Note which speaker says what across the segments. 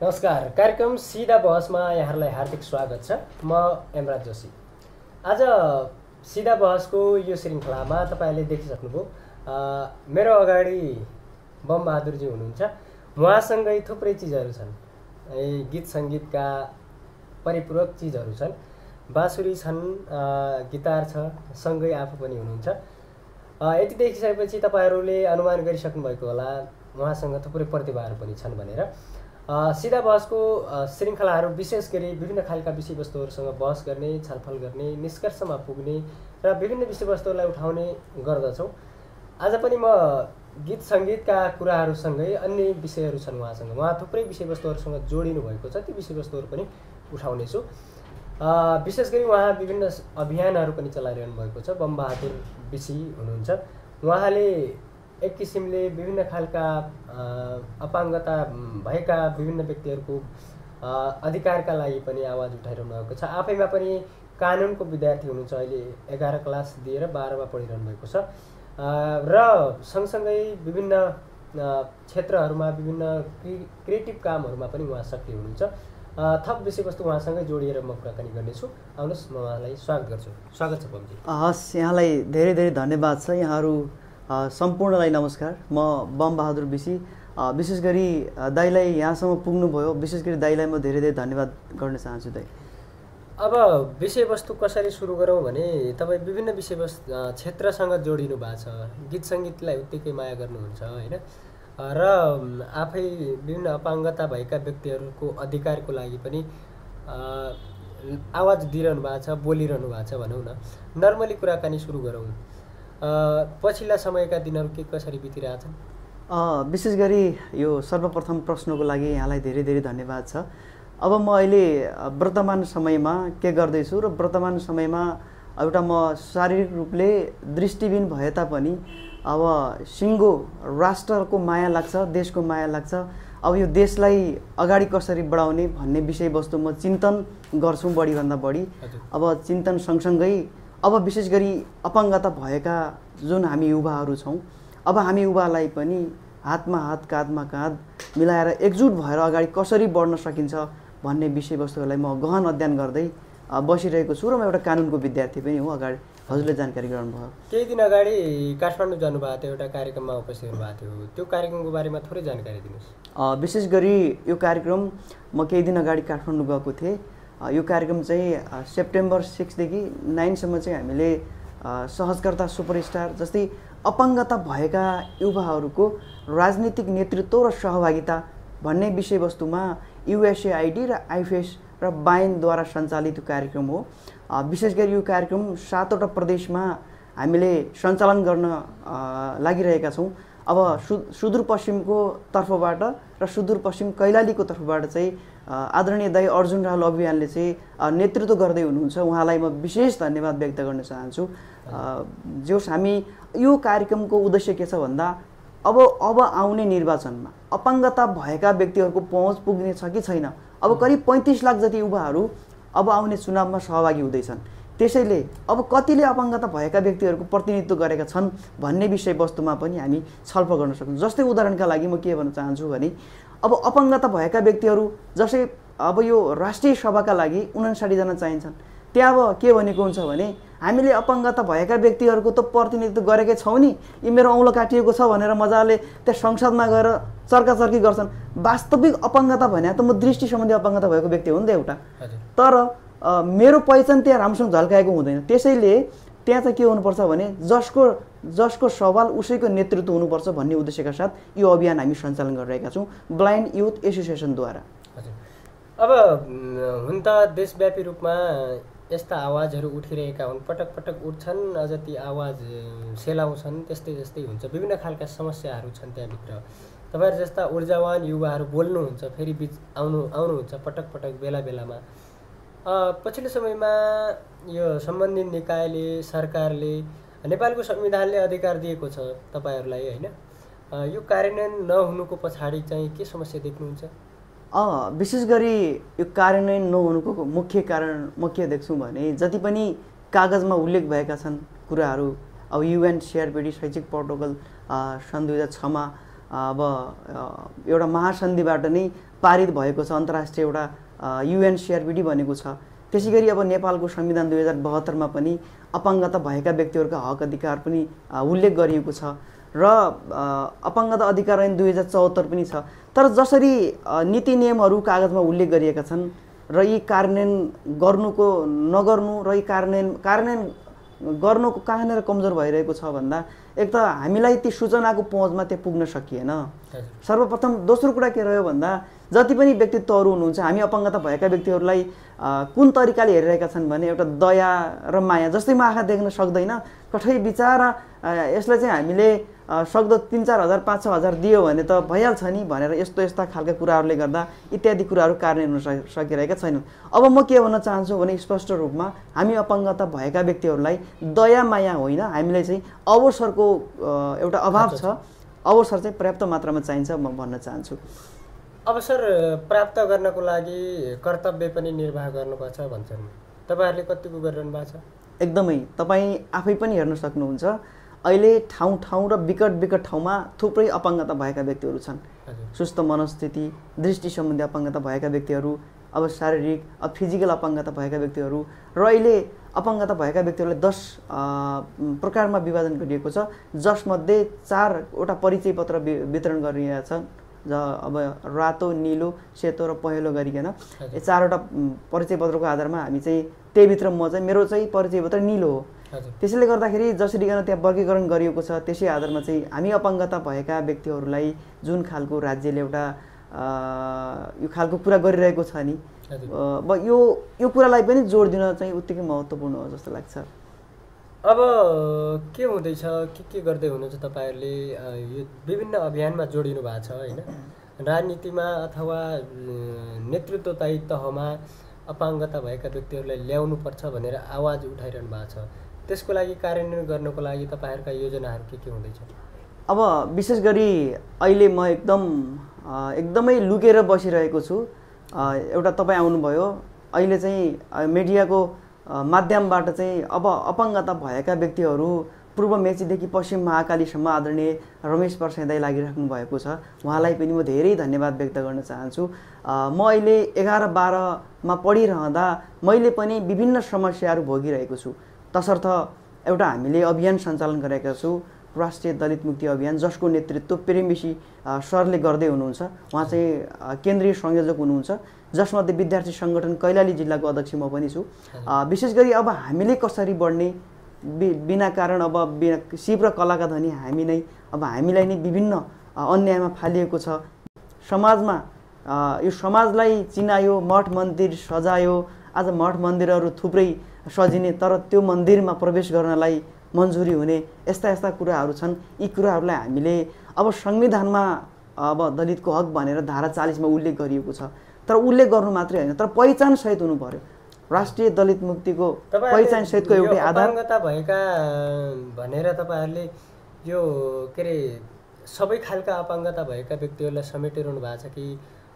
Speaker 1: नमस्कार। कार्यक्रम सिधा बहसमा यहाँहरूलाई हार्दिक स्वागत छ। म एमराज जोशी। आज सिधा बहसको यो श्रृङ्खलामा तपाईँले देखिसक्नुभयो, मेरो अगाडि बमबहादुरजी हुनुहुन्छ। उहाँसँगै थुप्रै चिजहरू छन्, गीत सङ्गीतका परिपूरक चिजहरू छन्। बाँसुरी छन्, गिटार छ, सँगै आफू पनि हुनुहुन्छ। यति देखिसकेपछि तपाईँहरूले अनुमान गरिसक्नु भएको होला उहाँसँग थुप्रै प्रतिभाहरू पनि छन् भनेर। सिधा बहसको श्रृङ्खलाहरू विशेष गरी विभिन्न खालका विषयवस्तुहरूसँग बहस गर्ने, छलफल गर्ने, निष्कर्षमा पुग्ने र विभिन्न विषयवस्तुहरूलाई उठाउने गर्दछौँ। आज पनि म गीत सङ्गीतका कुराहरूसँगै अन्य विषयहरू छन् उहाँसँग। उहाँ थुप्रै विषयवस्तुहरूसँग जोडिनु भएको छ, ती विषयवस्तुहरू पनि उठाउनेछु। विशेष गरी उहाँ विभिन्न अभियानहरू पनि चलाइरहनु भएको छ। बमबहादुर विषी हुनुहुन्छ। उहाँले एक किसिमले विभिन्न खालका अपाङ्गता भएका विभिन्न व्यक्तिहरूको अधिकारका लागि पनि आवाज उठाइरहनु भएको छ। आफैमा पनि कानुनको विद्यार्थी हुनुहुन्छ। अहिले 11 क्लास दिएर 12मा पढिरहनु भएको छ र सँगसँगै विभिन्न क्षेत्रहरूमा विभिन्न क्रिएटिभ कामहरूमा पनि उहाँ सक्रिय हुनुहुन्छ। थप विषयवस्तु उहाँसँगै जोडिएर म कुराकानी गर्नेछु। आउनुहोस्, म उहाँलाई स्वागत गर्छु। स्वागत छ पम्जी।
Speaker 2: हस्, यहाँलाई धेरै धेरै धन्यवाद छ। यहाँहरू सम्पूर्णलाई नमस्कार। म बमबहादुर विषी। विशेष गरी दाइलाई यहाँसम्म पुग्नुभयो, विशेष गरी दाइलाई म धेरै धेरै धन्यवाद गर्न चाहन्छु दाइ।
Speaker 1: अब विषयवस्तु कसरी सुरु गरौँ भने, तपाईँ विभिन्न विषयवस्तु क्षेत्रसँग जोडिनु भएको छ। गीत सङ्गीतलाई उत्तिकै माया गर्नुहुन्छ होइन, र आफै विभिन्न अपाङ्गता भएका व्यक्तिहरूको अधिकारको लागि पनि आवाज दिइरहनु भएको छ, बोलिरहनु भएको छ भनौँ न। नर्मली कुराकानी सुरु गरौँ। पछिल्ला समयका दिनहरू के कसरी बितिरहेछन्?
Speaker 2: विशेष गरी यो सर्वप्रथम प्रश्नको लागि यहाँलाई धेरै धेरै धन्यवाद छ। अब म अहिले वर्तमान समयमा के गर्दैछु र वर्तमान समयमा एउटा म शारीरिक रूपले दृष्टिविहीन भए तापनि अब सिङ्गो राष्ट्रको माया लाग्छ, देशको माया लाग्छ। अब यो देशलाई अगाडि कसरी बढाउने भन्ने विषयवस्तु म चिन्तन गर्छु बढीभन्दा बढी। अब चिन्तन सँगसँगै अब विशेष गरी अपाङ्गता भएका जुन हामी युवाहरू छौँ, अब हामी युवालाई पनि हातमा हात, काँधमा काँध मिलाएर एकजुट भएर अगाडि कसरी बढ्न सकिन्छ भन्ने विषयवस्तुहरूलाई म गहन अध्ययन गर्दै बसिरहेको छु र म एउटा कानुनको विद्यार्थी पनि हो। अगाडि हजुरले जानकारी गराउनुभयो।
Speaker 1: केही दिन अगाडि काठमाडौँ जानुभएको थियो, एउटा कार्यक्रममा उपस्थित हुनुभएको थियो। त्यो कार्यक्रमको बारेमा थोरै जानकारी दिनुहोस्।
Speaker 2: विशेष गरी यो कार्यक्रम म केही दिन अगाडि काठमाडौँ गएको थिएँ। यो कार्यक्रम चाहिँ सेप्टेम्बर 6 देखि 9 सम्म चाहिँ हामीले सहजकर्ता सुपरस्टार जस्तै अपाङ्गता भएका युवाहरूको राजनीतिक नेतृत्व र सहभागिता भन्ने विषयवस्तुमा युएसएआइडी र आइफेस र बाइनद्वारा सञ्चालित कार्यक्रम हो। विशेष गरी यो कार्यक्रम 7वटा प्रदेशमा हामीले सञ्चालन गर्न लागिरहेका छौँ। अब सुदूरपश्चिमको तर्फबाट र सुदूरपश्चिम कैलालीको तर्फबाट चाहिँ आदरणीय दाइ अर्जुन राहुल अभियानले चाहिँ नेतृत्व गर्दै हुनुहुन्छ। उहाँलाई म विशेष धन्यवाद व्यक्त गर्न चाहन्छु। जोस् हामी यो कार्यक्रमको उद्देश्य के छ भन्दा अब आउने निर्वाचनमा अपाङ्गता भएका व्यक्तिहरूको पहुँच पुग्ने छ कि छैन। अब करिब 35 लाख जति युवाहरू अब आउने चुनावमा सहभागी हुँदैछन्। त्यसैले अब कतिले अपाङ्गता भएका व्यक्तिहरूको प्रतिनिधित्व गरेका छन् भन्ने विषयवस्तुमा पनि हामी छलफल गर्न सक्छौँ। जस्तै उदाहरणका लागि म के भन्न चाहन्छु भने, अब अपाङ्गता भएका व्यक्तिहरू जस्तै अब यो राष्ट्रिय सभाका लागि 59 जना चाहिन्छन्। त्यहाँ अब के भनेको हुन्छ भने, हामीले अपाङ्गता भएका व्यक्तिहरूको त प्रतिनिधित्व गरेकै छौँ नि, यी मेरो औँलो काटिएको छ भनेर मजाले त्यहाँ संसदमा गएर चर्काचर्की गर्छन्। वास्तविक अपाङ्गता भने त म दृष्टि सम्बन्धी अपाङ्गता भएको व्यक्ति हो नि त एउटा, तर मेरो पहिचान त्यहाँ राम्रोसँग झल्काएको हुँदैन। त्यसैले त्यहाँ चाहिँ के हुनुपर्छ भने जसको सवाल उसैको नेतृत्व हुनुपर्छ भन्ने उद्देश्यका साथ यो अभियान हामी सञ्चालन गरिरहेका छौँ ब्लाइन्ड युथ एसोसिएसनद्वारा।
Speaker 1: अब हुन त देशव्यापी रूपमा यस्ता आवाजहरू उठिरहेका हुन्, पटक पटक उठ्छन्, अझ ती आवाज सेलाउँछन्, त्यस्तै हुन्छ। विभिन्न खालका समस्याहरू छन् त्यहाँभित्र। तपाईँहरू जस्ता ऊर्जावान युवाहरू बोल्नुहुन्छ, फेरि बिच आउनुहुन्छ पटक पटक बेला बेलामा। पछिल्लो समयमा यो सम्बन्धित निकायले, सरकारले, नेपालको संविधानले अधिकार दिएको छ तपाईँहरूलाई होइन, यो कार्यान्वयन नहुनुको पछाडि चाहिँ के समस्या देख्नुहुन्छ?
Speaker 2: विशेष गरी यो कार्यान्वयन नहुनुको मुख्य कारण म के देख्छु भने, जति पनि कागजमा उल्लेख भएका छन् कुराहरू, अब UN CRPD शैक्षिक प्रोटोकल सन् 2006मा अब एउटा महासन्धिबाट नै पारित भएको छ, अन्तर्राष्ट्रिय एउटा UNCRPD बनेको छ। त्यसै गरी अब नेपालको संविधान 2072 पनि अपाङ्गता भएका व्यक्तिहरूका हक अधिकार पनि उल्लेख गरिएको छ र अपाङ्गता अधिकार ऐन 2074 पनि छ। तर जसरी नीति नियमहरू कागजमा उल्लेख गरिएका छन् र यी कार्यान्वयन गर्नुको नगर्नु र यी कार्यान्वयन गर्नुको कहाँनिर कमजोर भइरहेको छ भन्दा एक त हामीलाई ती सूचनाको पहुँचमा त्यो पुग्न सकिएन सर्वप्रथम। दोस्रो कुरा के रह्यो भन्दा जति पनि व्यक्तित्वहरू हुनुहुन्छ हामी अपाङ्गता भएका व्यक्तिहरूलाई कुन तरिकाले हेरिरहेका छन् भने एउटा दया र माया, जस्तै म आँखा देख्न सक्दैन कठै बिचारा यसलाई चाहिँ हामीले सक्दो 3-4 हजार 5-6 हजार दियो भने त भइहाल्छ नि भनेर यस्ता खालका कुराहरूले गर्दा इत्यादि कुराहरू कार्यान्वयन हुन सकिरहेका छैनन्। अब म के भन्न चाहन्छु भने स्पष्ट रूपमा हामी अपाङ्गता भएका व्यक्तिहरूलाई दया माया होइन, हामीलाई चाहिँ अवसरको एउटा अभाव छ, अवसर चाहिँ पर्याप्त मात्रामा चाहिन्छ म भन्न चाहन्छु।
Speaker 1: अवसर प्राप्त गर्नको लागि कर्तव्य पनि निर्वाह गर्नुपर्छ भन्छन्, तपाईँहरूले कतिको गरिरहनु भएको छ?
Speaker 2: एकदमै, तपाईँ आफै पनि हेर्न सक्नुहुन्छ अहिले ठाउँ र विकट ठाउँमा थुप्रै अपाङ्गता भएका व्यक्तिहरू छन्। सुस्त मनस्थिति, दृष्टि सम्बन्धी अपाङ्गता भएका व्यक्तिहरू, अब शारीरिक फिजिकल अपाङ्गता भएका व्यक्तिहरू र अहिले अपाङ्गता भएका व्यक्तिहरूलाई 10 प्रकारमा विभाजन गरिएको छ, जसमध्ये 4वटा परिचय पत्र वितरण गरिएका छन्। अब रातो, नीलो, सेतो र पहेँलो गरिकन यो 4वटा परिचय पत्रको आधारमा हामी चाहिँ त्यहीभित्र मेरो चाहिँ परिचय पत्र नीलो हो। त्यसैले गर्दाखेरि जसरी त्यहाँ वर्गीकरण गरिएको छ त्यसै आधारमा चाहिँ हामी अपाङ्गता भएका व्यक्तिहरूलाई जुन खालको राज्यले एउटा यो खालको कुरा गरिरहेको छ नि, अब यो कुरालाई पनि जोड दिन चाहिँ उत्तिकै महत्त्वपूर्ण हो जस्तो लाग्छ।
Speaker 1: अब के हुँदैछ, के गर्दै हुनुहुन्छ तपाईँहरूले? यो विभिन्न अभियानमा जोडिनु भएको छ होइन, राजनीतिमा अथवा नेतृत्वदायी तहमा अपाङ्गता भएका व्यक्तिहरूलाई ल्याउनुपर्छ भनेर आवाज उठाइरहनु भएको छ। त्यसको लागि कार्यान्वयन गर्नको लागि तपाईँहरूका योजनाहरू के हुँदैछ?
Speaker 2: अब विशेष गरी अहिले म एकदमै लुकेर बसिरहेको छु। एउटा तपाईँ आउनुभयो, अहिले चाहिँ मिडियाको माध्यमबाट चाहिँ अब अपाङ्गता भएका व्यक्तिहरू पूर्व मेचीदेखि पश्चिम महाकालीसम्म आदरणीय रमेश प्रसाद दाइ लागिराख्नु भएको छ, उहाँलाई पनि म धेरै धन्यवाद व्यक्त गर्न चाहन्छु। म अहिले 11-12मा पढिरहँदा मैले पनि विभिन्न समस्याहरू भोगिरहेको छु। तसर्थ एउटा हामीले अभियान सञ्चालन गरेका छौँ, राष्ट्रिय दलित मुक्ति अभियान, जसको नेतृत्व प्रेमविशी सरले गर्दै हुनुहुन्छ। उहाँ चाहिँ केन्द्रीय संयोजक हुनुहुन्छ, जसमध्ये विद्यार्थी सङ्गठन कैलाली जिल्लाको अध्यक्ष म पनि छु। विशेष गरी अब हामीले कसरी बढ्ने, बिना कारण अब शिव र कलाका धनी हामी नै, अब हामीलाई नै विभिन्न अन्यायमा फालिएको छ। समाजमा यो समाजलाई चिनायो, मठ मन्दिर सजायो, आज मठ मन्दिरहरू थुप्रै सजिने तर त्यो मन्दिरमा प्रवेश गर्नलाई मन्जुरी हुने यस्ता कुराहरू छन्। यी कुराहरूलाई हामीले अब संविधानमा अब दलितको हक भनेर धारा 40 मा उल्लेख गरिएको छ, तर उल्लेख गर्नु मात्रै होइन, तर पहिचान सहित हुनु पर्यो। राष्ट्रिय दलित मुक्तिको पहिचान सहितको एउटै आधार
Speaker 1: अपाङ्गता भएका भनेर तपाईँहरूले यो के अरे सबै खालका अपाङ्गता भएका व्यक्तिहरूलाई समेटिरहनु भएको छ कि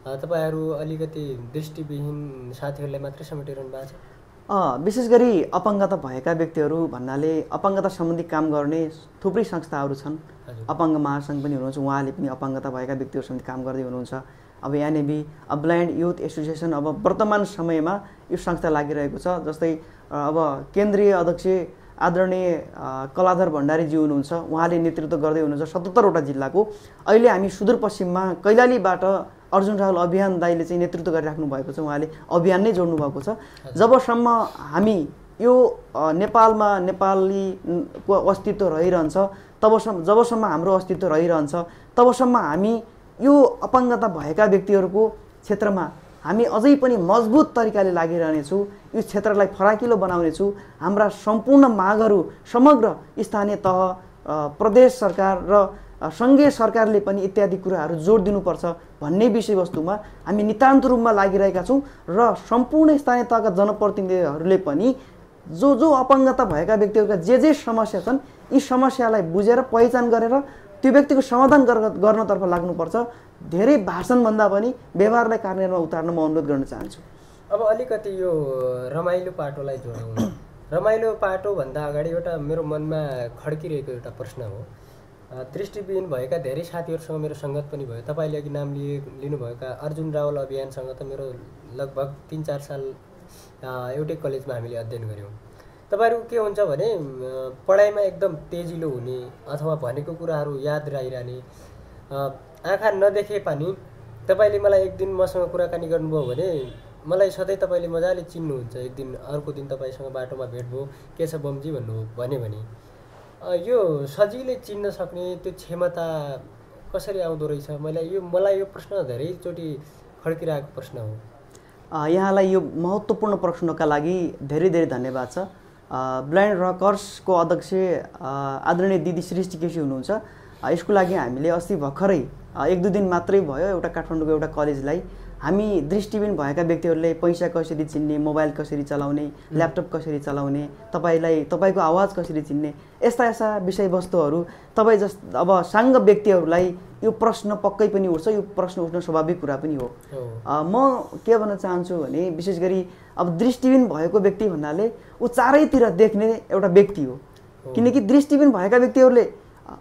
Speaker 1: तपाईँहरू अलिकति दृष्टिविहीन साथीहरूलाई मात्रै समेटिरहनु भएको छ?
Speaker 2: विशेष गरी अपाङ्गता भएका व्यक्तिहरू भन्नाले अपाङ्गता सम्बन्धी काम गर्ने थुप्रै संस्थाहरू छन्। अपाङ्ग महासङ्घ पनि हुनुहुन्छ, उहाँले पनि अपाङ्गता भएका व्यक्तिहरू सम्बन्धी काम गर्दै हुनुहुन्छ। अब NAB ब्लाइन्ड युथ एसोसिएसन अब वर्तमान समयमा यो संस्था लागिरहेको छ। जस्तै अब केन्द्रीय अध्यक्ष आदरणीय कलाधर भण्डारीजी हुनुहुन्छ, उहाँले नेतृत्व गर्दै हुनुहुन्छ 77वटा जिल्लाको। अहिले हामी सुदूरपश्चिममा कैलालीबाट अर्जुन राहुल अभियान दाइले चाहिँ नेतृत्व गरिराख्नु भएको छ, उहाँले अभियान नै जोड्नु भएको छ। जबसम्म हामी यो नेपालमा नेपालीको अस्तित्व रहिरहन्छ, जबसम्म हाम्रो अस्तित्व रहिरहन्छ तबसम्म हामी यो अपाङ्गता भएका व्यक्तिहरूको क्षेत्रमा हामी अझै पनि मजबुत तरिकाले लागिरहनेछौँ। यो क्षेत्रलाई फराकिलो बनाउनेछौँ। हाम्रा सम्पूर्ण मागहरू समग्र स्थानीय तह, प्रदेश सरकार र सङ्घीय सरकारले पनि इत्यादि कुराहरू जोड दिनुपर्छ भन्ने विषयवस्तुमा हामी नितान्त रूपमा लागिरहेका छौँ र सम्पूर्ण स्थानीय तहका जनप्रतिनिधिहरूले पनि जो अपाङ्गता भएका व्यक्तिहरूका जे समस्या छन् यी समस्यालाई बुझेर पहिचान गरेर त्यो व्यक्तिको समाधान गर्नतर्फ लाग्नुपर्छ। धेरै भाषणभन्दा पनि व्यवहारलाई कार्यान्वयनमा उतार्न म अनुरोध गर्न चाहन्छु।
Speaker 1: अब अलिकति यो रमाइलो पाटोलाई जोडौँ। रमाइलो पाटोभन्दा अगाडि एउटा मेरो मनमा खड्किरहेको एउटा प्रश्न हो। दृष्टिविहीन भएका धेरै साथीहरूसँग मेरो सङ्गत पनि भयो। तपाईँले अघि नाम लिनुभएका अर्जुन रावल अभियानसँग त मेरो लगभग 3-4 साल एउटै कलेजमा हामीले अध्ययन गऱ्यौँ। तपाईँहरू के हुन्छ भने पढाइमा एकदम तेजिलो हुने अथवा भनेको कुराहरू याद रहिरहने, आँखा नदेखे पनि तपाईँले मलाई एक दिन मसँग कुराकानी गर्नुभयो भने मलाई सधैँ तपाईँले मजाले चिन्नुहुन्छ। एक दिन अर्को दिन तपाईँसँग बाटोमा भेट भयो, के छ बमजी भन्यो भने यो सजिलै चिन्न सक्ने त्यो क्षमता कसरी आउँदो रहेछ? मलाई यो प्रश्न धेरैचोटि खड्किरहेको प्रश्न हो।
Speaker 2: यहाँलाई यो महत्त्वपूर्ण प्रश्नका लागि धेरै धेरै धन्यवाद छ। ब्लाइन्ड रकर्सको अध्यक्ष आदरणीय दिदी सृष्टि केसी हुनुहुन्छ। यसको लागि हामीले अस्ति भर्खरै 1-2 दिन मात्रै भयो एउटा काठमाडौँको एउटा कलेजलाई हामी दृष्टिविहीन भएका व्यक्तिहरूले पैसा कसरी चिन्ने, मोबाइल कसरी चलाउने, ल्यापटप कसरी चलाउने, तपाईँको आवाज कसरी चिन्ने, यस्ता विषयवस्तुहरू अब साङ्ग व्यक्तिहरूलाई यो प्रश्न पक्कै पनि उठ्छ। यो प्रश्न उठ्न स्वाभाविक कुरा पनि हो। म के भन्न चाहन्छु भने विशेष गरी अब दृष्टिविहीन भएको व्यक्ति भन्नाले ऊ चारैतिर देख्ने एउटा व्यक्ति हो। किनकि दृष्टिविहीन भएका व्यक्तिहरूले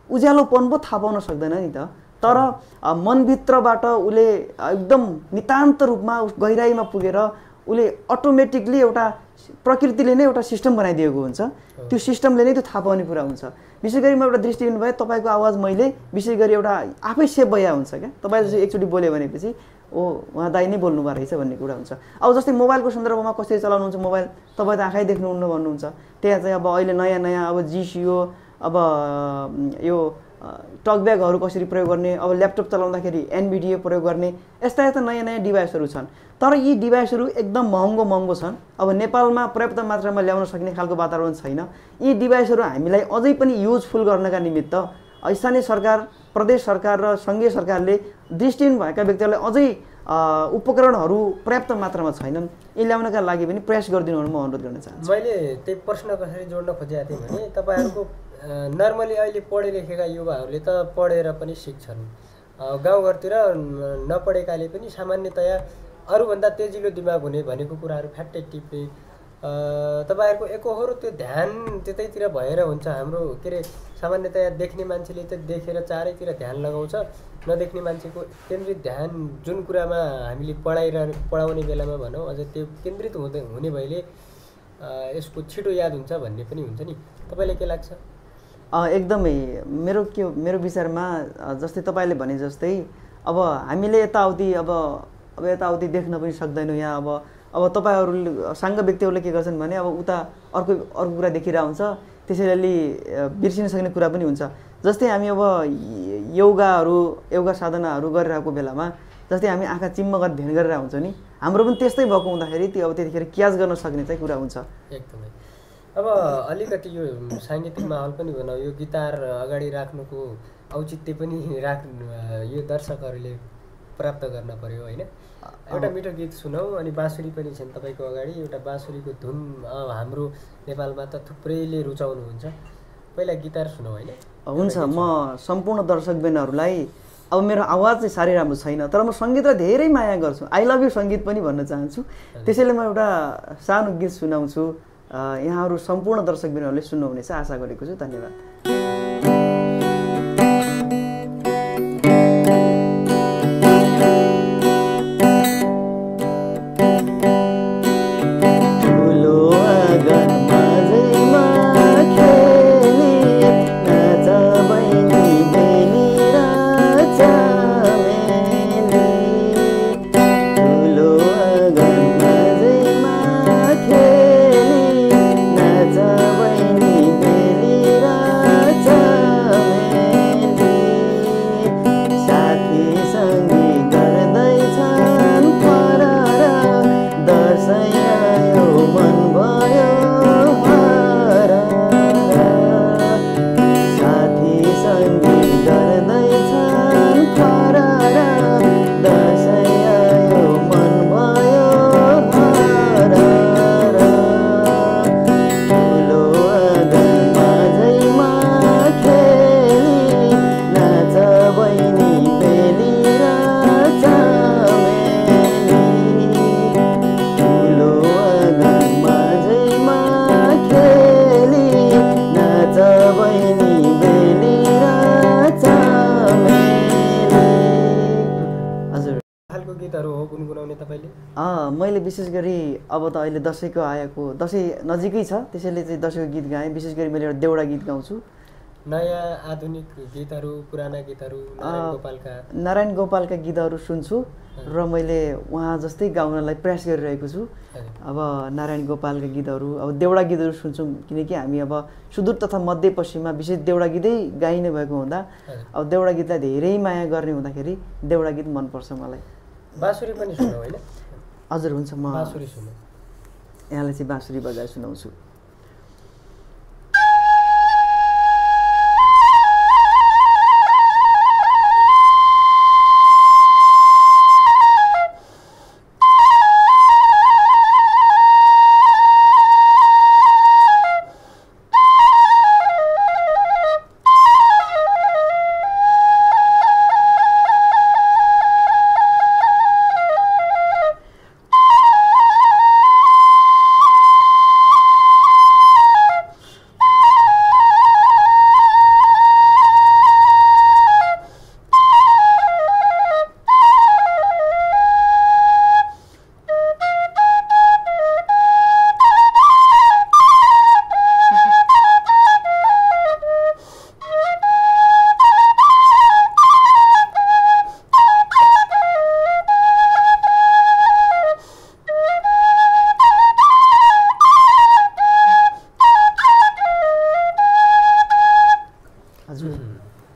Speaker 2: उज्यालोपन पो थाहा पाउन सक्दैन नि त। तर मनभित्रबाट उसले एकदम नितान्त रूपमा गहिराइमा पुगेर उसले अटोमेटिकली एउटा प्रकृतिले नै एउटा सिस्टम बनाइदिएको हुन्छ। त्यो सिस्टमले नै त्यो थाहा पाउने कुरा हुन्छ। विशेष गरी म एउटा दृष्टिविहीन भए तपाईँको आवाज मैले विशेष गरी एउटा आफै सेभ भइया हुन्छ क्या। तपाईँले चाहिँ एकचोटि बोल्यो भनेपछि उहाँ दाइ नै बोल्नुभएको रहेछ भन्ने कुरा हुन्छ। अब जस्तै मोबाइलको सन्दर्भमा कसरी चलाउनुहुन्छ मोबाइल, तपाईँ त आँखै देख्नुहुन्न भन्नुहुन्छ। त्यहाँ चाहिँ अब अहिले नयाँ अब जिसिओ, अब यो टकब्यागहरू कसरी प्रयोग गर्ने, अब ल्यापटप चलाउँदाखेरि एनभिडिए प्रयोग गर्ने, यस्ता नयाँ डिभाइसहरू छन्। तर यी डिभाइसहरू एकदम महँगो छन्। अब नेपालमा पर्याप्त मात्रामा ल्याउन सक्ने खालको वातावरण छैन। यी डिभाइसहरू हामीलाई अझै पनि युजफुल गर्नका निमित्त स्थानीय सरकार, प्रदेश सरकार र सङ्घीय सरकारले दृष्टिहीन भएका व्यक्तिहरूलाई अझै उपकरणहरू पर्याप्त मात्रामा छैनन्। यी ल्याउनका लागि पनि प्रयास गरिदिनु म अनुरोध गर्न चाहन्छु।
Speaker 1: मैले त्यही प्रश्न कसरी जोड्न खोजेको थिएँ भने तपाईँहरूको नर्मली अहिले पढे लेखेका युवाहरूले त पढेर पनि सिक्छन्, गाउँघरतिर नपढेकाले पनि सामान्यतया अरूभन्दा तेजिलो दिमाग हुने भनेको कुराहरू फ्याट्टै टिप्ने, तपाईँहरूको एकहोरो त्यो ध्यान त्यतैतिर भएर हुन्छ। हाम्रो के अरे सामान्यतया देख्ने मान्छेले त देखेर चारैतिर ध्यान लगाउँछ, नदेख्ने मान्छेको केन्द्रित ध्यान जुन कुरामा हामीले पढाउने बेलामा भनौँ अझ त्यो केन्द्रित हुने भएले यसको छिटो याद हुन्छ भन्ने पनि हुन्छ नि। तपाईँलाई के लाग्छ?
Speaker 2: एकदमै मेरो विचारमा जस्तै तपाईँले भने जस्तै अब हामीले यताउति देख्न पनि सक्दैनौँ। यहाँ अब तपाईँहरू साङ्ग व्यक्तिहरूले के गर्छन् भने अब उता अर्को कुरा देखिरहेको हुन्छ, त्यसैले बिर्सिन सक्ने कुरा पनि हुन्छ। जस्तै हामी अब योगा साधनाहरू गरिरहेको बेलामा जस्तै हामी आँखा चिम्म गरेर ध्यान गरिरहेको हुन्छ नि, हाम्रो पनि त्यस्तै भएको हुँदाखेरि त्यो त्यतिखेर क्याच गर्न सक्ने चाहिँ कुरा हुन्छ।
Speaker 1: एकदमै। अब अलिकति यो साङ्गीतिक माहौल पनि भनौँ, यो गिटार अगाडि राख्नुको औचित्य पनि यो दर्शकहरूले प्राप्त गर्न पर्यो होइन। एउटा मिठो गीत सुनौँ, अनि बाँसुरी पनि छन् तपाईँको अगाडि। एउटा बाँसुरीको धुन हाम्रो नेपालमा त थुप्रैले रुचाउनुहुन्छ। पहिला गिटार सुनौँ होइन?
Speaker 2: हुन्छ। म सम्पूर्ण दर्शकबिनहरूलाई अब मेरो आवाज चाहिँ साह्रै राम्रो छैन, तर म सङ्गीतलाई धेरै माया गर्छु। आई लभ यु सङ्गीत पनि भन्न चाहन्छु। त्यसैले म एउटा सानो गीत सुनाउँछु। यहाँहरू सम्पूर्ण दर्शकबिनहरूले सुन्नुहुनेछ आशा गरेको छु। धन्यवाद।
Speaker 1: हो गुनगुनाउने तपाईँले?
Speaker 2: मैले विशेष गरी अब त अहिले दसैँको आएको, दसैँ नजिकै छ, त्यसैले चाहिँ दसैँको गीत गाएँ। विशेष गरी मैले एउटा देउडा गीत गाउँछु।
Speaker 1: नयाँ आधुनिक गीतहरू, पुराना गीतहरू,
Speaker 2: नारायण गोपालका गीतहरू सुन्छु र मैले उहाँ जस्तै गाउनलाई प्रयास गरिरहेको छु। अब नारायण गोपालका गीतहरू, अब देउडा गीतहरू सुन्छौँ, किनकि हामी अब सुदूर तथा मध्यपश्चिममा विशेष देउडा गीतै गाइने भएको हुँदा अब देउडा गीतलाई धेरै माया गर्ने हुँदाखेरि देउडा गीत मनपर्छ मलाई।
Speaker 1: बाँसुरी पनि सुनौ होइन?
Speaker 2: हजुर, हुन्छ, म
Speaker 1: बाँसुरी सुनौ।
Speaker 2: यहाँलाई चाहिँ बाँसुरी बजाएर सुनाउँछु।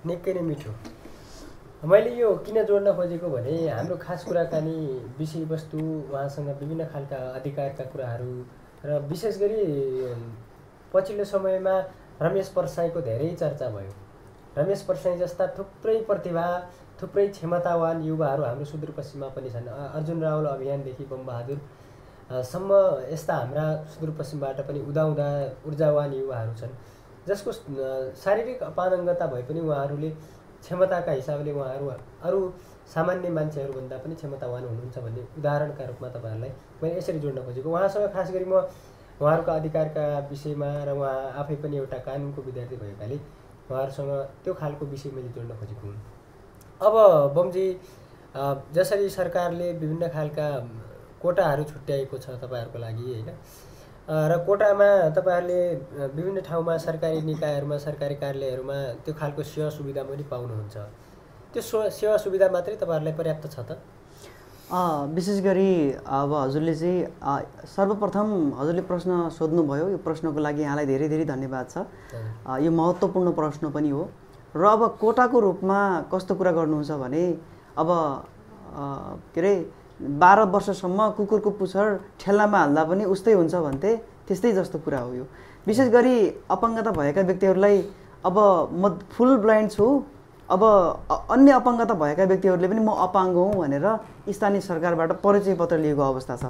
Speaker 1: निकै नै मिठो। मैले यो किन जोड्न खोजेको भने हाम्रो खास कुराकानी विषयवस्तु उहाँसँग विभिन्न खालका अधिकारका कुराहरू र विशेष गरी पछिल्लो समयमा रमेश परसाईको धेरै चर्चा भयो। रमेश परसाई जस्ता थुप्रै प्रतिभा, थुप्रै क्षमतावान युवाहरू हाम्रो सुदूरपश्चिममा पनि छन्। अर्जुन रावल अभियानदेखि बमबहादुर सम्म यस्ता हाम्रा सुदूरपश्चिमबाट पनि उदाउँदा ऊर्जावान युवाहरू छन्, जसको शारीरिक अपाङ्गता भए पनि उहाँहरूले क्षमताका हिसाबले उहाँहरू अरू सामान्य मान्छेहरूभन्दा पनि क्षमतावान हुनुहुन्छ भन्ने उदाहरणका रूपमा तपाईँहरूलाई मैले यसरी जोड्न खोजेको। उहाँसँग खास गरी म उहाँहरूका अधिकारका विषयमा र उहाँ आफै पनि एउटा कानुनको विद्यार्थी भएकाले उहाँहरूसँग त्यो खालको विषय मैले जोड्न खोजेको हुँ। अब बमजी, जसरी सरकारले विभिन्न खालका कोटाहरू छुट्याएको छ तपाईँहरूको लागि होइन, र कोटामा तपाईँहरूले विभिन्न ठाउँमा सरकारी निकायहरूमा, सरकारी कार्यालयहरूमा त्यो खालको सेवा सुविधा पनि पाउनुहुन्छ। त्यो सेवा सुविधा मात्रै तपाईँहरूलाई पर्याप्त छ त?
Speaker 2: विशेष गरी अब हजुरले चाहिँ सर्वप्रथम हजुरले प्रश्न सोध्नुभयो, यो प्रश्नको लागि यहाँलाई धेरै धेरै धन्यवाद छ। यो महत्त्वपूर्ण प्रश्न पनि हो। र अब कोटाको रूपमा कस्तो कुरा गर्नुहुन्छ भने, अब के अरे 12 वर्षसम्म कुकुरको पुच्छर ठेल्लामा हाल्दा पनि उस्तै हुन्छ भन्थे, त्यस्तै जस्तो कुरा हो यो। विशेष गरी अपाङ्गता भएका व्यक्तिहरूलाई, अब म फुल ब्लाइन्ड छु, अब अन्य अपाङ्गता भएका व्यक्तिहरूले पनि म अपाङ्ग हुँ भनेर स्थानीय सरकारबाट परिचय पत्र लिएको अवस्था छ।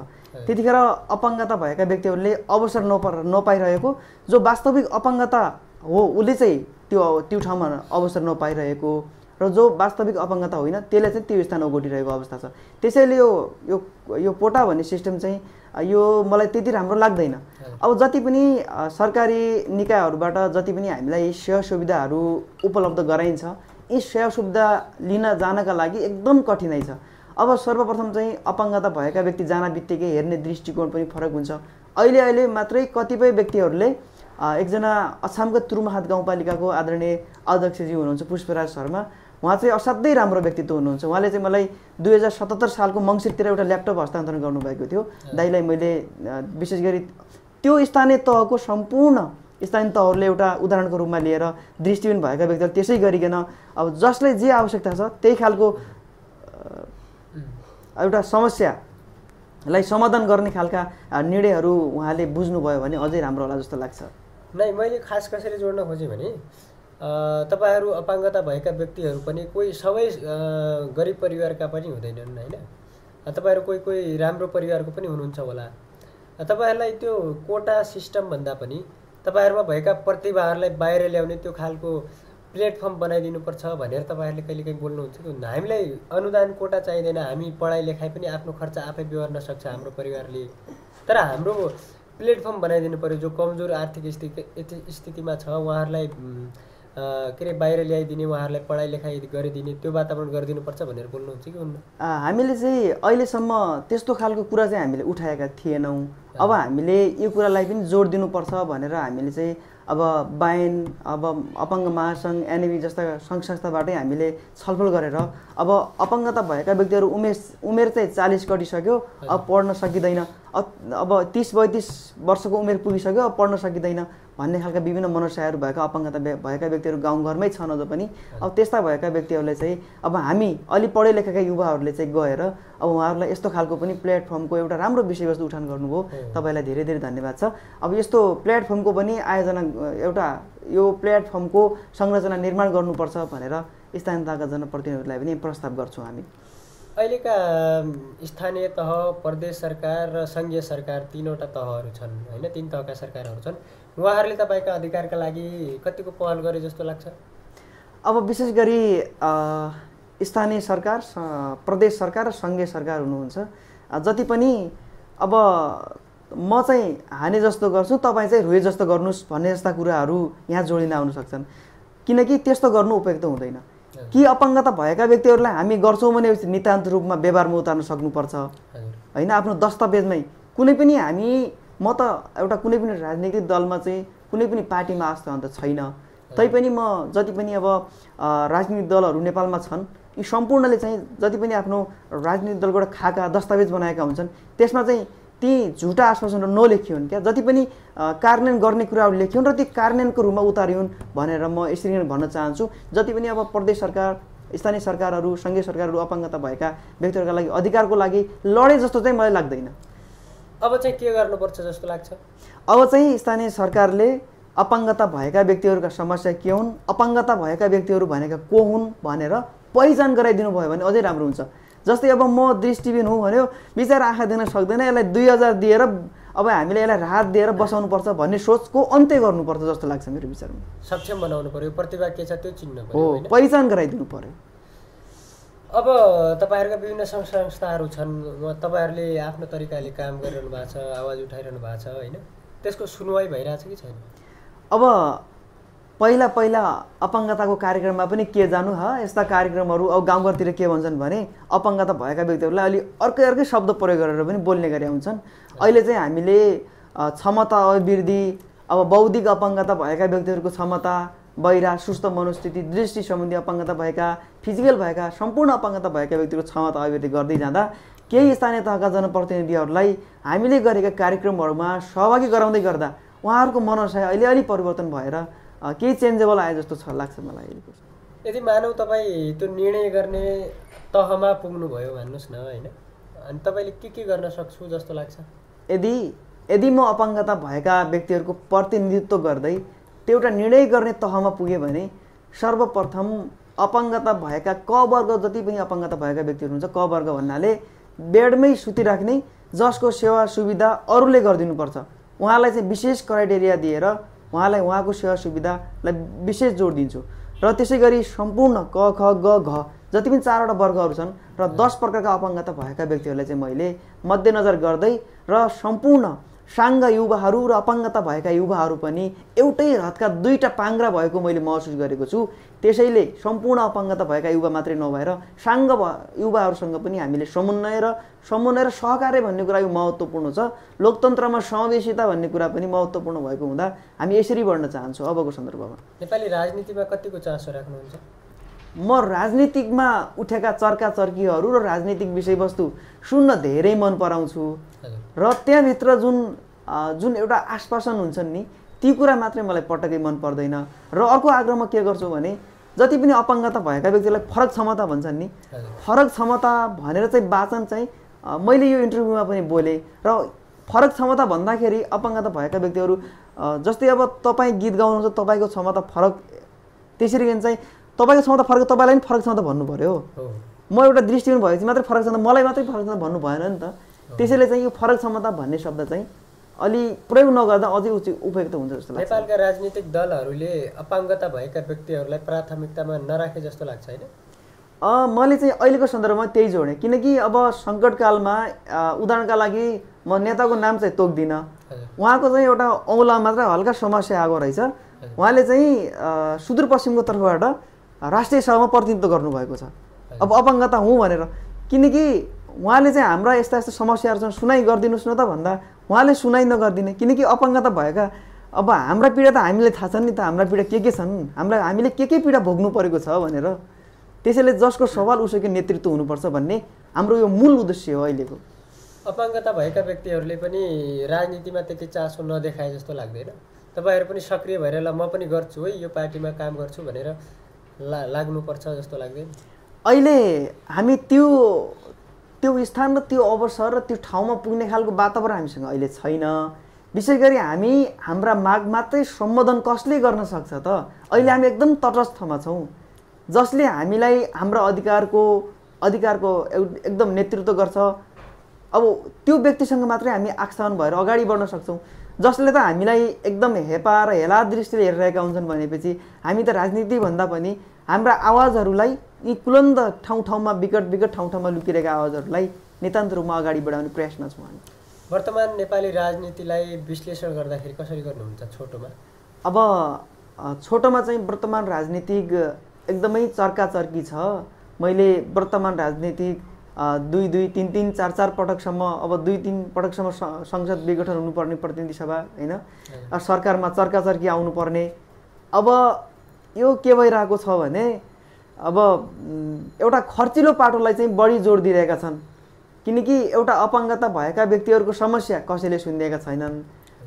Speaker 2: त्यतिखेर अपाङ्गता भएका व्यक्तिहरूले अवसर नपाइरहेको, जो वास्तविक अपाङ्गता हो उसले चाहिँ त्यो ठाउँमा अवसर नपाइरहेको, र जो वास्तविक अपाङ्गता होइन त्यसले चाहिँ त्यो स्थान ओगटिरहेको अवस्था छ। त्यसैले यो कोटा भन्ने सिस्टम चाहिँ यो मलाई त्यति राम्रो लाग्दैन। अब जति पनि सरकारी निकायहरूबाट जति पनि हामीलाई सेवा सुविधाहरू उपलब्ध गराइन्छ, यी सेवा सुविधा लिन जानका लागि एकदम कठिनाइ छ। अब सर्वप्रथम चाहिँ अपाङ्गता भएका व्यक्ति जान बित्तिकै हेर्ने दृष्टिकोण पनि फरक हुन्छ। अहिले मात्रै कतिपय व्यक्तिहरूले एकजना अछामको तुरुमहाट गाउँपालिकाको आदरणीय अध्यक्षजी हुनुहुन्छ पुष्पराज शर्मा, उहाँ चाहिँ असाध्यै राम्रो व्यक्तित्व हुनुहुन्छ। उहाँले चाहिँ मलाई 2077 सालको मङ्सिरतिर एउटा ल्यापटप हस्तान्तरण गर्नुभएको थियो। दाइलाई मैले विशेष गरी त्यो स्थानीय तहको सम्पूर्ण स्थानीय तहहरूले एउटा उदाहरणको रूपमा लिएर दृष्टिहीन भएका व्यक्तिहरू त्यसै गरिकन अब जसलाई जे आवश्यकता छ त्यही खालको एउटा समस्यालाई समाधान गर्ने खालका निर्णयहरू उहाँले बुझ्नुभयो भने अझै राम्रो होला जस्तो लाग्छ।
Speaker 1: नै मैले खास कसरी जोड्न खोजेँ भने तपाईँहरू अपाङ्गता भएका व्यक्तिहरू पनि कोही सबै गरिब परिवारका पनि हुँदैनन् होइन, तपाईँहरू कोही राम्रो परिवारको पनि हुनुहुन्छ होला। तपाईँहरूलाई त्यो कोटा सिस्टम भन्दा पनि तपाईँहरूमा भएका प्रतिभाहरूलाई बाहिर ल्याउने त्यो खालको प्लेटफर्म बनाइदिनुपर्छ भनेर तपाईँहरूले कहिलेकाहीँ बोल्नुहुन्छ कि हामीलाई अनुदान कोटा चाहिँदैन, हामी पढाइ लेखाइ पनि आफ्नो खर्च आफै बेहोर्न सक्छ हाम्रो परिवारले, तर हाम्रो प्लेटफर्म बनाइदिनु पऱ्यो। जो कमजोर आर्थिक स्थितिमा छ उहाँहरूलाई के अरे बाहिर ल्याइदिने, उहाँहरूलाई पढाइ लेखाइ गरिदिने, त्यो वातावरण गरिदिनुपर्छ भनेर बोल्नुहुन्छ कि हुन्न?
Speaker 2: हामीले चाहिँ अहिलेसम्म त्यस्तो खालको कुरा चाहिँ हामीले उठाएका थिएनौँ। अब हामीले यो कुरालाई पनि जोड दिनुपर्छ भनेर हामीले चाहिँ अब बायन, अब अपाङ्ग महासङ्घ, एनएबी जस्ता सङ्घ संस्थाबाटै हामीले छलफल गरेर अब अपाङ्गता भएका व्यक्तिहरू उमेर चाहिँ 40 कटिसक्यो, अब पढ्न सकिँदैन, अब 30-32 वर्षको उमेर पुगिसक्यो, अब पढ्न सकिँदैन भन्ने खालका विभिन्न मनोसायहरू भएका अपाङ्गता भएका व्यक्तिहरू गाउँघरमै छन् अझ पनि। अब त्यस्ता भएका व्यक्तिहरूले चाहिँ अब हामी अलि पढे लेखेका युवाहरूले चाहिँ गएर अब उहाँहरूलाई यस्तो खालको पनि प्लेटफर्मको एउटा राम्रो विषयवस्तु उठान गर्नुभयो, तपाईँलाई धेरै धेरै धन्यवाद छ। अब यस्तो प्लेटफर्मको पनि आयोजना, एउटा यो प्लेटफर्मको संरचना निर्माण गर्नुपर्छ भनेर स्थानीय तहका जनप्रतिनिधिहरूलाई पनि प्रस्ताव गर्छौँ हामी।
Speaker 1: अहिलेका स्थानीय तह, प्रदेश सरकार र सङ्घीय सरकार तीनवटा तहहरू छन् होइन, 3 तहका सरकारहरू छन्। उहाँहरूले तपाईँका अधिकारका लागि कतिको पहल गरे जस्तो लाग्छ?
Speaker 2: अब विशेष गरी स्थानीय सरकार, प्रदेश सरकार र सङ्घीय सरकार हुनुहुन्छ, जति पनि अब म चाहिँ हाने जस्तो गर्छु, तपाईँ चाहिँ रोए जस्तो गर्नुहोस् भन्ने जस्ता कुराहरू यहाँ जोडिन आउन सक्छन्। किनकि त्यस्तो गर्नु उपयुक्त हुँदैन। कि अपाङ्गता भएका व्यक्तिहरूलाई हामी गर्छौँ भने नितान्त रूपमा व्यवहारमा उतार्न सक्नुपर्छ होइन। आफ्नो दस्तावेजमै कुनै पनि हामी, म त एउटा कुनै पनि राजनीतिक दलमा चाहिँ कुनै पनि पार्टीमा आस्था अन्त छैन, तैपनि म जति पनि अब राजनीतिक दलहरू नेपालमा छन्, यी सम्पूर्णले चाहिँ जति पनि आफ्नो राजनीतिक दलबाट खाका दस्तावेज बनाएका हुन्छन्, त्यसमा चाहिँ ती झुटा आश्वासनहरू नलेखियोन् क्या, जति पनि कार्यान्वयन गर्ने कुराहरू लेखियोन् र ती कार्यान्वयनको रूपमा उतारियोन् भनेर म यसरी नै भन्न चाहन्छु। जति पनि अब प्रदेश सरकार, स्थानीय सरकारहरू, सङ्घीय सरकारहरू अपाङ्गता भएका व्यक्तिहरूका लागि अधिकारको लागि लडे जस्तो चाहिँ मलाई लाग्दैन।
Speaker 1: अब चाहिँ के गर्नुपर्छ जस्तो लाग्छ?
Speaker 2: अब चाहिँ स्थानीय सरकारले अपाङ्गता भएका व्यक्तिहरूका समस्या के हुन्, अपाङ्गता भएका व्यक्तिहरू भनेका को हुन् भनेर पहिचान गराइदिनु भयो भने अझै राम्रो हुन्छ। जस्तै अब म दृष्टिविहीन हुँ भन्यो, बिचारा आँखा दिन सक्दैन, यसलाई 2000 दिएर अब हामीले यसलाई राहत दिएर बसाउनुपर्छ भन्ने सोचको अन्त्य गर्नुपर्छ जस्तो लाग्छ मेरो विचारमा।
Speaker 1: सक्षम बनाउनु पर्यो, प्रतिभा के छ त्यो चिन्नु पर्यो,
Speaker 2: हो, पहिचान गराइदिनु पर्यो।
Speaker 1: अब तपाईँहरूका विभिन्न सङ्घ संस्थाहरू छन्, तपाईँहरूले आफ्नो तरिकाले काम गरिरहनु भएको छ, आवाज उठाइरहनु भएको छ होइन, त्यसको सुनवाई भइरहेछ कि छैन?
Speaker 2: अब पहिला अपाङ्गताको कार्यक्रममा पनि के जानु, यस्ता कार्यक्रमहरू अब गाउँघरतिर के भन्छन् भने अपाङ्गता भएका व्यक्तिहरूलाई अलि अर्कै शब्द प्रयोग गरेर पनि बोल्ने गरे हुन्छन्। अहिले चाहिँ हामीले क्षमता अभिवृद्धि, अब बौद्धिक अपाङ्गता भएका व्यक्तिहरूको क्षमता, बहिरा, सुस्त मनोस्थिति, दृष्टि सम्बन्धी अपाङ्गता भएका, फिजिकल भएका, सम्पूर्ण अपाङ्गता भएका व्यक्तिको क्षमता अभिवृद्धि गर्दै जाँदा केही स्थानीय तहका जनप्रतिनिधिहरूलाई हामीले गरेका कार्यक्रमहरूमा सहभागी गराउँदै गर्दा उहाँहरूको मनोसाय अलि परिवर्तन भएर केही चेन्जेबल आए जस्तो लाग्छ मलाई।
Speaker 1: यदि मानौ तपाईँ त्यो निर्णय गर्ने तहमा पुग्नुभयो भन्नुहोस् न होइन, अनि तपाईँले के गर्न सक्छु जस्तो लाग्छ?
Speaker 2: यदि म अपाङ्गता भएका व्यक्तिहरूको प्रतिनिधित्व गर्दै त्यो एउटा निर्णय गर्ने तहमा पुगेँ भने सर्वप्रथम अपाङ्गता भएका क वर्ग, जति पनि अपाङ्गता भएका व्यक्तिहरू हुन्छ, क वर्ग भन्नाले बेडमै सुतिराख्ने, जसको सेवा सुविधा अरूले गरिदिनुपर्छ, उहाँलाई चाहिँ विशेष क्राइटेरिया दिएर उहाँलाई उहाँको सेवा सुविधालाई विशेष जोड दिन्छु। र त्यसै गरी सम्पूर्ण क, ख, ग, घ जति पनि 4वटा वर्गहरू छन् र 10 प्रकारका अपाङ्गता भएका व्यक्तिहरूलाई चाहिँ मैले मध्यनजर गर्दै र सम्पूर्ण साङ्ग युवाहरू र अपाङ्गता भएका युवाहरू पनि एउटै रथका 2टा पाङ्ग्रा भएको मैले महसुस गरेको छु। त्यसैले सम्पूर्ण अपाङ्गता भएका युवा मात्रै नभएर साङ्ग युवाहरूसँग पनि हामीले समन्वय र सहकार्य भन्ने कुरा यो महत्त्वपूर्ण छ। लोकतन्त्रमा समावेशिता भन्ने कुरा पनि महत्त्वपूर्ण भएको हुँदा हामी यसरी बढ्न चाहन्छौँ अबको सन्दर्भमा।
Speaker 1: नेपाली राजनीतिमा कतिको चासो राख्नुहुन्छ?
Speaker 2: म राजनीतिकमा उठेका चर्काचर्कीहरू र राजनीतिक विषयवस्तु सुन्न धेरै मन पराउँछु र त्यहाँभित्र जुन एउटा आश्वासन हुन्छन् नि, ती कुरा मात्रै मलाई पटक्कै मन पर्दैन। र अर्को आग्रहमा के गर्छु भने जति पनि अपाङ्गता भएका व्यक्तिलाई फरक क्षमता भन्छन् नि, फरक क्षमता भनेर चाहिँ वाचन चाहिँ मैले यो इन्टरभ्यूमा पनि बोलेँ। र फरक क्षमता भन्दाखेरि अपाङ्गता भएका व्यक्तिहरू जस्तै अब तपाईँ गीत गाउनुहुन्छ, तपाईँको क्षमता फरक, त्यसरी चाहिँ तपाईँको क्षमता फरक, तपाईँलाई पनि फरक क्षमता भन्नु पर्यो। म एउटा दृष्टिकोण भएपछि मात्रै फरक क्षमता, मलाई मात्रै फरक क्षमता भन्नु भएन नि त। त्यसैले चाहिँ यो फरक क्षमता भन्ने शब्द चाहिँ अलि प्रयोग नगर्दा अझै उपयुक्त हुन्छ जस्तो लाग्छ।
Speaker 1: नेपालका राजनीतिक दलहरूले अपाङ्गता भएका व्यक्तिहरूलाई प्राथमिकतामा नराखे जस्तो लाग्छ होइन?
Speaker 2: मैले चाहिँ अहिलेको सन्दर्भमा त्यही जोडेँ, किनकि अब सङ्कटकालमा उदाहरणका लागि म नेताको नाम चाहिँ तोक्दिनँ, उहाँको चाहिँ एउटा औँला मात्र हल्का समस्या आएको रहेछ, उहाँले चाहिँ सुदूरपश्चिमको तर्फबाट राष्ट्रिय सभामा प्रतिनिधित्व गर्नुभएको छ। अब अपाङ्गता हुँ भनेर, किनकि उहाँले चाहिँ हाम्रा यस्ता यस्ता समस्याहरू छन् सुनाइ गरिदिनुहोस् न त भन्दा उहाँले सुनाइ नगरिदिने, किनकि अपाङ्गता भएका अब हाम्रा पीडा त हामीलाई थाहा छ नि त, हाम्रा पीडा के छन्, हामीले के पीडा भोग्नु परेको छ भनेर। त्यसैले जसको सवाल उसैको नेतृत्व हुनुपर्छ भन्ने हाम्रो यो मूल उद्देश्य हो अहिलेको।
Speaker 1: अपाङ्गता भएका व्यक्तिहरूले पनि राजनीतिमा त्यति चासो नदेखाए जस्तो लाग्दैन? तपाईँहरू पनि सक्रिय भएर ल म पनि गर्छु है, यो पार्टीमा काम गर्छु भनेर लाग्नुपर्छ जस्तो लाग्दैन?
Speaker 2: अहिले हामी त्यो स्थान र त्यो अवसर र त्यो ठाउँमा पुग्ने खालको वातावरण हामीसँग अहिले छैन। विशेष गरी हामी हाम्रा माग मात्रै सम्बोधन कसले गर्न सक्छ त? अहिले हामी एकदम तटस्थमा छौँ। जसले हामीलाई हाम्रा अधिकारको एकदम नेतृत्व गर्छ, अब त्यो व्यक्तिसँग मात्रै हामी आस्थावान भएर अगाडि बढ्न सक्छौँ। जसले त हामीलाई एकदम हेपा र हेला दृष्टिले हेरिरहेका हुन्छन् भनेपछि हामी त राजनीति भन्दा पनि हाम्रा आवाजहरूलाई यी कुलन्द ठाउँमा विकट ठाउँमा लुकिरहेका आवाजहरूलाई नितान्त रूपमा अगाडि बढाउने प्रयासमा छौँ हामी।
Speaker 1: वर्तमान नेपाली राजनीतिलाई विश्लेषण गर्दाखेरि कसरी गर्नुहुन्छ छोटोमा?
Speaker 2: अब छोटोमा चाहिँ वर्तमान राजनीतिक एकदमै चर्काचर्की छ। मैले वर्तमान राजनीतिक 2, 3, 4 पटकसम्म, अब 2-3 पटकसम्म संसद विघटन हुनुपर्ने प्रतिनिधि सभा होइन, सरकारमा चर्काचर्की आउनुपर्ने। अब यो के भइरहेको छ भने अब एउटा खर्चिलो पाटोलाई चाहिँ बढी जोड दिइरहेका छन्, किनकि एउटा अपाङ्गता भएका व्यक्तिहरूको समस्या कसैले सुनिदिएका छैनन्।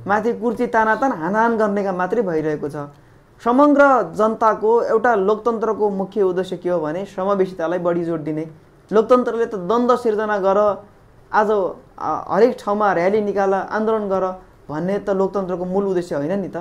Speaker 2: माथि कुर्ची तानातान हानाहान गर्नेका मात्रै भइरहेको छ। समग्र जनताको एउटा लोकतन्त्रको मुख्य उद्देश्य के हो भने समावेशितालाई बढी जोड दिने। लोकतन्त्रले त द्वन्द्व सिर्जना गर, आज हरेक ठाउँमा र्याली निकाल, आन्दोलन गर भन्ने त लोकतन्त्रको मूल उद्देश्य होइन नि त।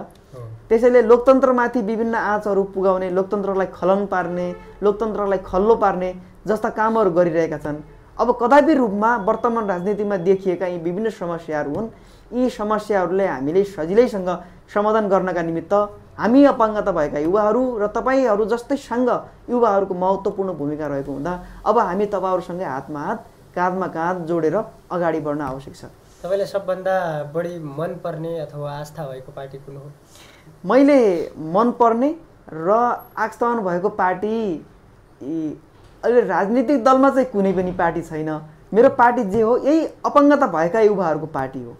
Speaker 2: त्यसैले लोकतन्त्रमाथि विभिन्न आँचहरू पुगाउने, लोकतन्त्रलाई खलन पार्ने, लोकतन्त्रलाई खल्लो पार्ने जस्ता कामहरू गरिरहेका छन्। अब कदापि रूपमा वर्तमान राजनीतिमा देखिएका यी विभिन्न समस्याहरू हुन्। यी समस्याहरूलाई हामीले सजिलैसँग समाधान गर्नका निमित्त हामी अपाङ्गता भएका युवाहरू र तपाईँहरू जस्तै सङ्घ युवाहरूको महत्त्वपूर्ण भूमिका रहेको हुँदा अब हामी तपाईँहरूसँगै हातमा हात काँधमा काँध जोडेर अगाडि बढ्न आवश्यक छ।
Speaker 1: तपाईँले सबभन्दा बढी मनपर्ने अथवा आस्था भएको पार्टी कुन हो?
Speaker 2: मैले मनपर्ने र आस्थावान भएको पार्टी अहिले राजनीतिक दलमा चाहिँ कुनै पनि पार्टी छैन। मेरो पार्टी जे हो यही अपाङ्गता भएका युवाहरूको पार्टी हो,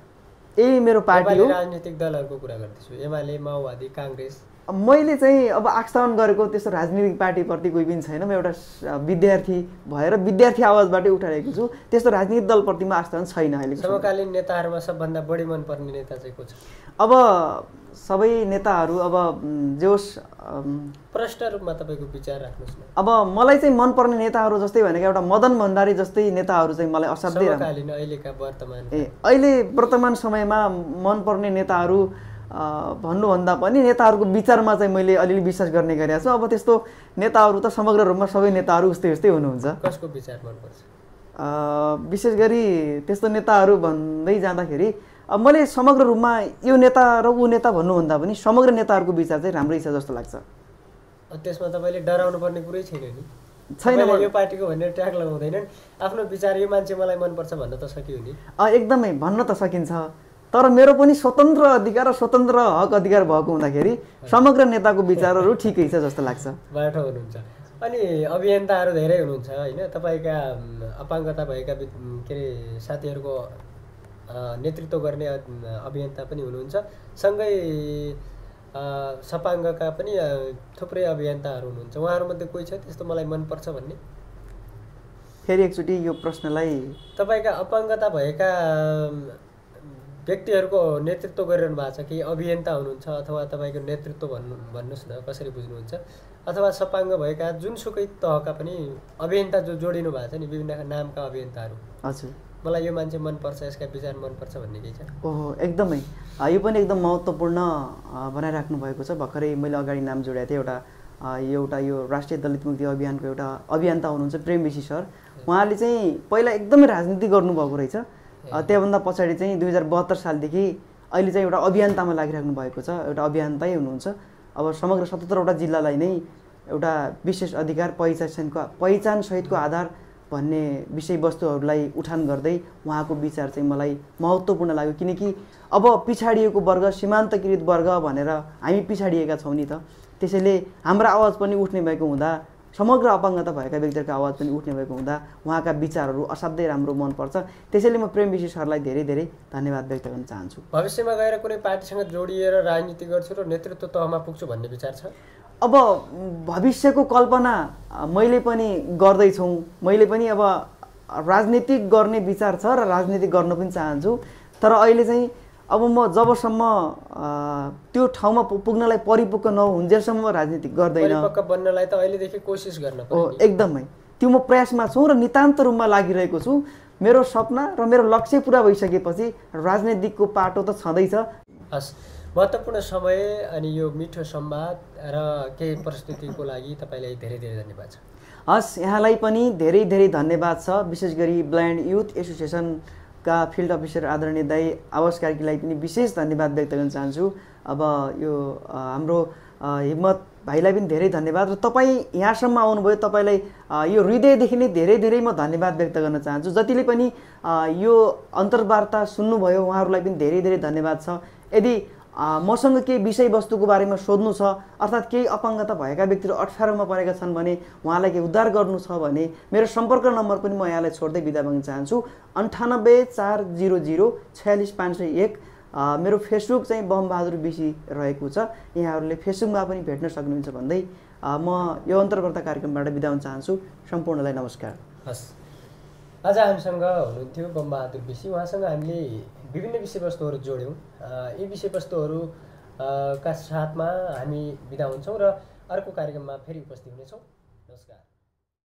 Speaker 2: यही मेरो पार्टी हो।
Speaker 1: राजनीतिक दलहरूको कुरा गर्दैछु, एमाले, माओवादी, काङ्ग्रेस।
Speaker 2: मैले चाहिँ अब आस्थावान गरेको त्यस्तो राजनीतिक पार्टीप्रति कोही पनि छैन। म एउटा विद्यार्थी भएर विद्यार्थी आवाजबाटै उठाइरहेको छु। त्यस्तो राजनीतिक दलप्रतिमा आस्थावान छैन अहिले।
Speaker 1: समकालीन नेताहरूमा सबभन्दा बढी मनपर्ने नेता चाहिँ को छ?
Speaker 2: अब सबै नेताहरू अब जे होस्,
Speaker 1: प्रष्ट रूपमा तपाईँको विचार राख्नुहोस् न।
Speaker 2: अब मलाई चाहिँ मनपर्ने नेताहरू जस्तै भनेको एउटा मदन भण्डारी जस्तै नेताहरू चाहिँ मलाई असाध्यै
Speaker 1: अहिलेका वर्तमान
Speaker 2: अहिले वर्तमान समयमा मनपर्ने नेताहरू भन्नुभन्दा पनि नेताहरूको विचारमा चाहिँ मैले अलिअलि विश्वास गर्ने गरेको छु। अब त्यस्तो नेताहरू त समग्र रूपमा सबै नेताहरू उस्तै हुनुहुन्छ।
Speaker 1: कसको विचार मनपर्छ?
Speaker 2: विशेष गरी त्यस्तो नेताहरू भन्दै जाँदाखेरि अब मैले समग्र रूपमा यो नेता र ऊ नेता भन्नुभन्दा पनि समग्र नेताहरूको विचार चाहिँ राम्रै छ जस्तो लाग्छ।
Speaker 1: त्यसमा तपाईँले डराउनु पर्ने कुरै छैन नि?
Speaker 2: छैन,
Speaker 1: यो पार्टीको भनेर ट्याग लगाउँदैनन्, आफ्नो विचार यो मान्छे मलाई मनपर्छ भन्न त सकियो नि?
Speaker 2: एकदमै भन्न त सकिन्छ, तर मेरो पनि स्वतन्त्र अधिकार र स्वतन्त्र हक अधिकार भएको हुँदाखेरि समग्र नेताको विचारहरू ठिकै छ जस्तो लाग्छ।
Speaker 1: बाटो हुनुहुन्छ। अनि अभियन्ताहरू धेरै हुनुहुन्छ होइन? तपाईँका अपाङ्गता भएका के अरे साथीहरूको नेतृत्व गर्ने अभियन्ता पनि हुनुहुन्छ, सँगै सपाङ्गका पनि थुप्रै अभियन्ताहरू हुनुहुन्छ। उहाँहरूमध्ये कोही छ त्यस्तो मलाई मनपर्छ भन्ने?
Speaker 2: फेरि एकचोटि यो प्रश्नलाई,
Speaker 1: तपाईँका अपाङ्गता भएका व्यक्तिहरूको नेतृत्व गरिरहनु भएको छ कि अभियन्ता हुनुहुन्छ अथवा तपाईँको नेतृत्व भन्नुहोस् न कसरी बुझ्नुहुन्छ? अथवा सपाङ्ग भएका जुनसुकै तहका पनि अभियन्ता जो जोडिनु भएको छ नि विभिन्न नामका अभियन्ताहरू,
Speaker 2: हजुर
Speaker 1: मलाई यो मान्छे मनपर्छ, यसका विचार मनपर्छ भन्ने केही छ?
Speaker 2: ओहो, एकदमै यो पनि एकदम महत्त्वपूर्ण बनाइराख्नु भएको छ। भर्खरै मैले अगाडि नाम जोडेको थिएँ, एउटा यो राष्ट्रिय दलित मुक्ति अभियानको एउटा अभियन्ता हुनुहुन्छ प्रेम विशी सर। उहाँले चाहिँ पहिला एकदमै राजनीति गर्नुभएको रहेछ, त्यहाँभन्दा पछाडि चाहिँ 2072 सालदेखि अहिले चाहिँ एउटा अभियन्तामा लागिराख्नु भएको छ, एउटा अभियन्तै हुनुहुन्छ। अब समग्र 77वटा जिल्लालाई नै एउटा विशेष अधिकार पहिचानसहितको आधार भन्ने विषयवस्तुहरूलाई उठान गर्दै उहाँको विचार चाहिँ मलाई महत्त्वपूर्ण लाग्यो। किनकि अब पिछाडिएको वर्ग, सीमान्तकृत वर्ग भनेर हामी पिछाडिएका छौँ नि त। त्यसैले हाम्रो आवाज पनि उठ्ने भएको हुँदा, समग्र अपाङ्गता भएका व्यक्तिहरूको आवाज पनि उठ्ने भएको हुँदा उहाँका विचारहरू असाध्यै राम्रो मनपर्छ। त्यसैले म प्रेम विशेष सरलाई धेरै धेरै धन्यवाद व्यक्त गर्न चाहन्छु।
Speaker 1: भविष्यमा गएर कुनै पार्टीसँग जोडिएर राजनीति गर्छु र नेतृत्व तहमा पुग्छु भन्ने विचार छ?
Speaker 2: अब भविष्यको कल्पना मैले पनि गर्दैछौँ। मैले पनि अब राजनीतिक गर्ने विचार छ र राजनीति गर्न पनि चाहन्छु। तर अहिले चाहिँ अब म जबसम्म त्यो ठाउँमा पुग्नलाई परिपक्व नहुन्जेलसम्म राजनीति गर्दैन।
Speaker 1: परिपक्व बन्नलाई त अहिलेदेखि कोसिस गर्न
Speaker 2: हो, एकदमै त्यो म प्रयासमा छु र नितान्त रूपमा लागिरहेको छु। मेरो सपना र मेरो लक्ष्य पुरा भइसकेपछि राजनीतिको पाटो त छँदैछ।
Speaker 1: हस्, महत्त्वपूर्ण समय अनि यो मिठो संवाद र केही प्रस्तुतिको लागि तपाईँलाई धेरै धेरै धन्यवाद छ।
Speaker 2: हस्, यहाँलाई पनि धेरै धेरै धन्यवाद छ। विशेष गरी ब्लाइन्ड युथ एसोसिएसनका फिल्ड अफिसर आदरणीय दाई आवास कार्कीलाई पनि विशेष धन्यवाद व्यक्त गर्न चाहन्छु। अब यो हाम्रो हिम्मत भाइलाई पनि धेरै धन्यवाद र तपाईँ यहाँसम्म आउनुभयो, तपाईँलाई यो हृदयदेखि नै धेरै धेरै म धन्यवाद व्यक्त गर्न चाहन्छु। जतिले पनि यो अन्तर्वार्ता सुन्नुभयो उहाँहरूलाई पनि धेरै धेरै धन्यवाद छ। यदि मसँग केही विषयवस्तुको बारेमा सोध्नु छ अर्थात् केही अपाङ्गता भएका व्यक्तिहरू अप्ठ्यारोमा परेका छन् भने उहाँलाई केही उद्धार गर्नु छ भने मेरो सम्पर्क नम्बर पनि म यहाँलाई छोड्दै बिदा माग्न चाहन्छु। 9840046501। मेरो फेसबुक चाहिँ बमबहादुर बिसी रहेको छ। यहाँहरूले फेसबुकमा पनि भेट्न सक्नुहुन्छ भन्दै म यो अन्तर्वार्ता कार्यक्रमबाट बिदा हुन चाहन्छु। सम्पूर्णलाई नमस्कार।
Speaker 1: हस्, आज हामीसँग हुनुहुन्थ्यो बमबहादुर बिसी। उहाँसँग हामीले विभिन्न विषयवस्तुहरू जोड्यौँ। यी विषयवस्तुहरूका साथमा हामी बिदा हुन्छौँ र अर्को कार्यक्रममा फेरि उपस्थित हुनेछौँ। नमस्कार।